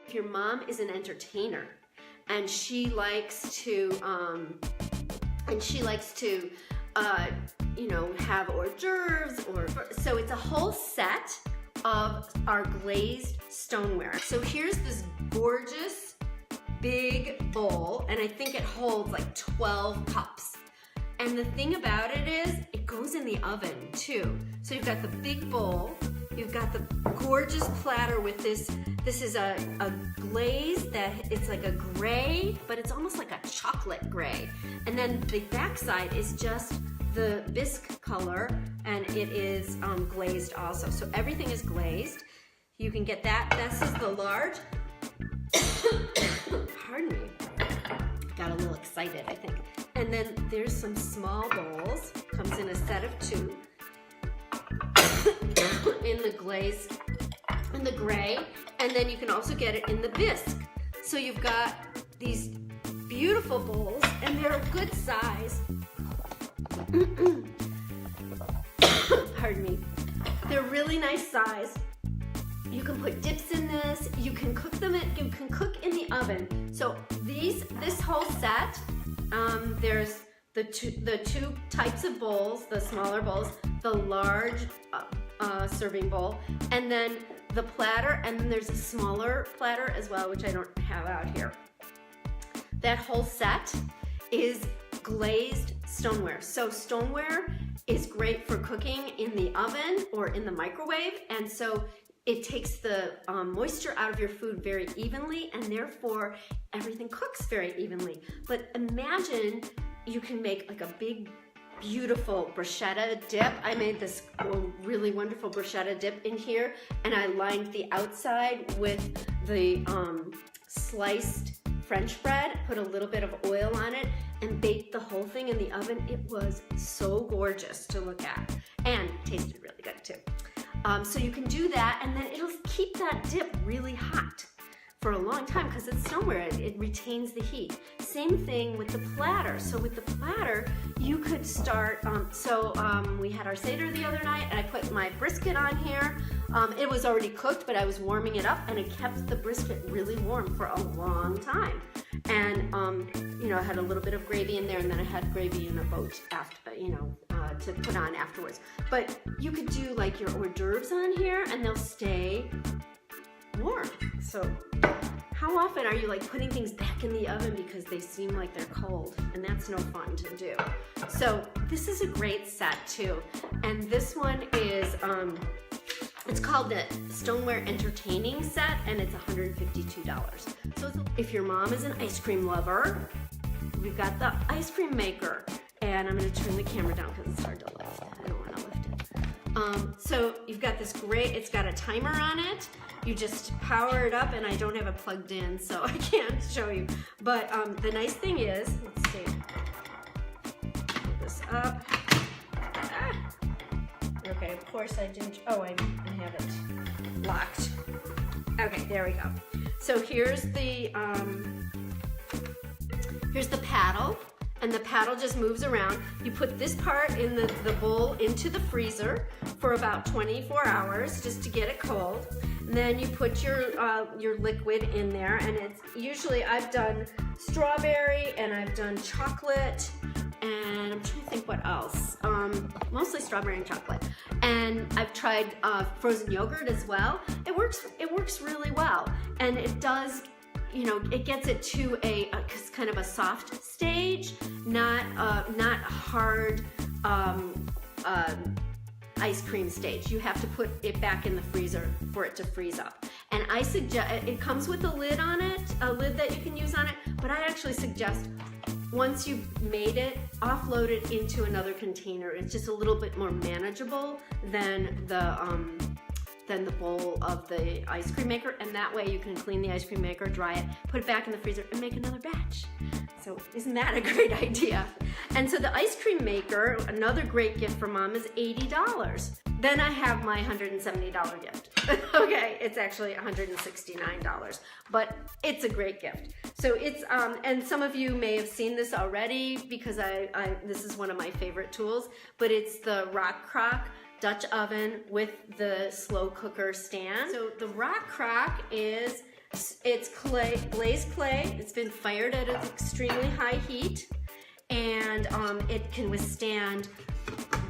If your mom is an entertainer and she likes to, you know, have hors d'oeuvres, so it's a whole set of our glazed stoneware. So here's this gorgeous big bowl, and I think it holds like 12 cups. And the thing about it is, it goes in the oven too. So you've got the big bowl, you've got the gorgeous platter with this is a glaze that it's like a gray, but it's almost like a chocolate gray. And then the backside is just the bisque color, and it is glazed also. So everything is glazed. You can get that. This is the large. Pardon me. Got a little excited, I think. And then there's some small bowls. Comes in a set of 2. In the glaze, in the gray, and then you can also get it in the bisque. So you've got these beautiful bowls, and they're a good size. Pardon me. They're really nice size. You can put dips in this. You can cook them. You can cook in the oven. So this whole set, there's the two types of bowls, the smaller bowls, the large serving bowl, and then the platter, and then there's a smaller platter as well, which I don't have out here. That whole set is glazed stoneware. So stoneware is great for cooking in the oven or in the microwave, and so it takes the moisture out of your food very evenly, and therefore everything cooks very evenly. But imagine you can make like a big, beautiful bruschetta dip. I made this really wonderful bruschetta dip in here, and I lined the outside with the sliced French bread, put a little bit of oil on it, and baked the whole thing in the oven. It was so gorgeous to look at, and tasted really good too. So you can do that, and then it'll keep that dip really hot for a long time because it's stoneware. It retains the heat. Same thing with the platter. So with the platter, you could start, we had our Seder the other night, and I put my brisket on here. It was already cooked, but I was warming it up, and it kept the brisket really warm for a long time. And, you know, I had a little bit of gravy in there, and then I had gravy in a boat after, to put on afterwards. But you could do like your hors d'oeuvres on here, and they'll stay warm. So how often are you like putting things back in the oven because they seem like they're cold? And that's no fun to do. So this is a great set too. And this one is, it's called the Stoneware Entertaining Set, and it's $152. So if your mom is an ice cream lover, we've got the ice cream maker. And I'm going to turn the camera down because it's hard to lift. I don't want to lift it. So you've got this great, it's got a timer on it. You just power it up, and I don't have it plugged in, so I can't show you. But the nice thing is, let's see, pull this up. Okay, of course I didn't, I have it locked. Okay, there we go. So here's the paddle. And the paddle just moves around. You put this part in the bowl into the freezer for about 24 hours just to get it cold. And then you put your liquid in there, and it's usually, I've done strawberry and I've done chocolate, and I'm trying to think what else. Mostly strawberry and chocolate. And I've tried frozen yogurt as well. It works really well, and it does. You know, it gets it to a kind of a soft stage, not hard ice cream stage. You have to put it back in the freezer for it to freeze up. And I suggest, it comes with a lid on it, a lid that you can use on it, but I actually suggest once you've made it, offload it into another container. It's just a little bit more manageable than the bowl of the ice cream maker, and that way you can clean the ice cream maker, dry it, put it back in the freezer, and make another batch. So isn't that a great idea? And so the ice cream maker, another great gift for mom, is $80. Then I have my $170 gift. Okay, it's actually $169, but it's a great gift. So it's, and some of you may have seen this already because this is one of my favorite tools, but it's the Rock Crock Dutch oven with the slow cooker stand. So the Rock Crock is It's clay, glazed clay. It's been fired at an extremely high heat, and it can withstand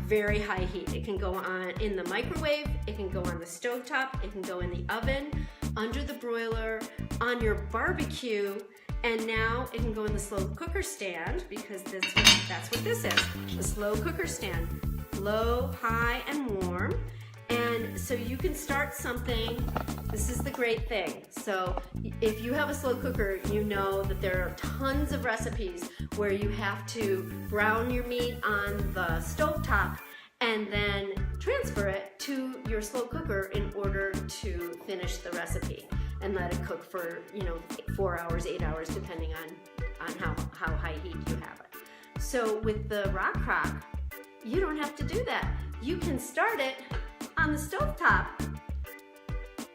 very high heat. It can go on in the microwave, it can go on the stovetop, it can go in the oven, under the broiler, on your barbecue, and now it can go in the slow cooker stand, because that's what this is, the slow cooker stand. Low, high, and warm. And so you can start something. This is the great thing. So if you have a slow cooker, you know that there are tons of recipes where you have to brown your meat on the stovetop and then transfer it to your slow cooker in order to finish the recipe and let it cook for, 4 hours, 8 hours, depending on how high heat you have it. So with the Rock Crock, you don't have to do that. You can start it on the stovetop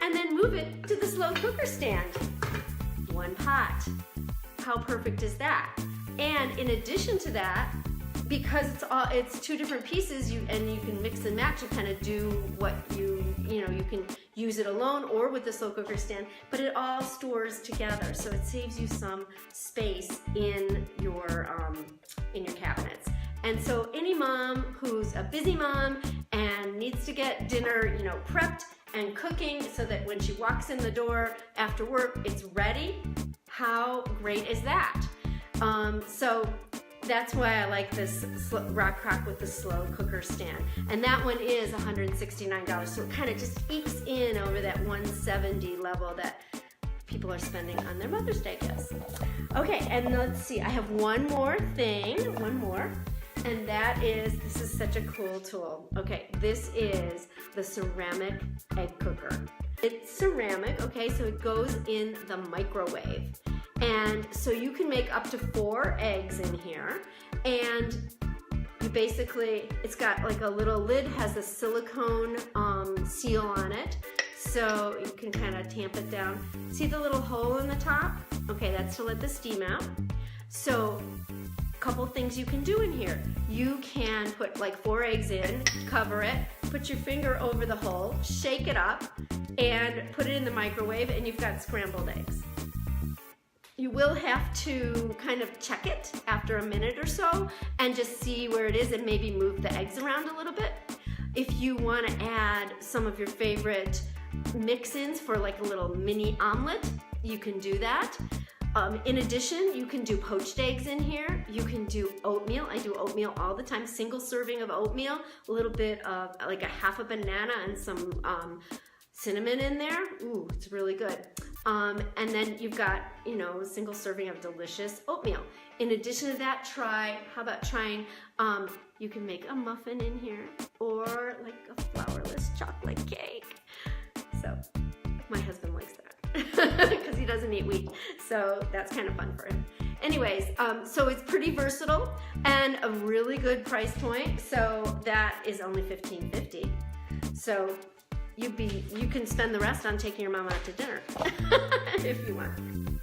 and then move it to the slow cooker stand. One pot. How perfect is that? And in addition to that, because it's two different pieces, you can mix and match and kind of do what you can use it alone or with the slow cooker stand, but it all stores together, so it saves you some space in your cabinets. And so any mom who's a busy mom and needs to get dinner, prepped and cooking so that when she walks in the door after work, it's ready, how great is that? So that's why I like this Rock Crock with the slow cooker stand. And that one is $169, so it kind of just ekes in over that $170 level that people are spending on their Mother's Day gifts. Okay, and let's see, I have one more thing, and that is, this is such a cool tool. Okay, this is the ceramic egg cooker. It's ceramic, okay, so it goes in the microwave. And so you can make up to 4 eggs in here, and you basically, it's got like a little lid, has a silicone seal on it, so you can kind of tamp it down. See the little hole in the top? Okay, that's to let the steam out. So couple things you can do in here. You can put like 4 eggs in, cover it, put your finger over the hole, shake it up, and put it in the microwave, and you've got scrambled eggs. You will have to kind of check it after a minute or so and just see where it is and maybe move the eggs around a little bit. If you want to add some of your favorite mix-ins for like a little mini omelet, you can do that. In addition, you can do poached eggs in here. You can do oatmeal. I do oatmeal all the time. Single serving of oatmeal, a little bit of like a half a banana and some cinnamon in there. Ooh, it's really good. And then you've got, a single serving of delicious oatmeal. In addition to that, how about trying, you can make a muffin in here or like a flourless chocolate cake. So my husband likes that. Because he doesn't eat wheat, so that's kind of fun for him. Anyways, so it's pretty versatile and a really good price point. So that is only $15.50. So you can spend the rest on taking your mom out to dinner if you want.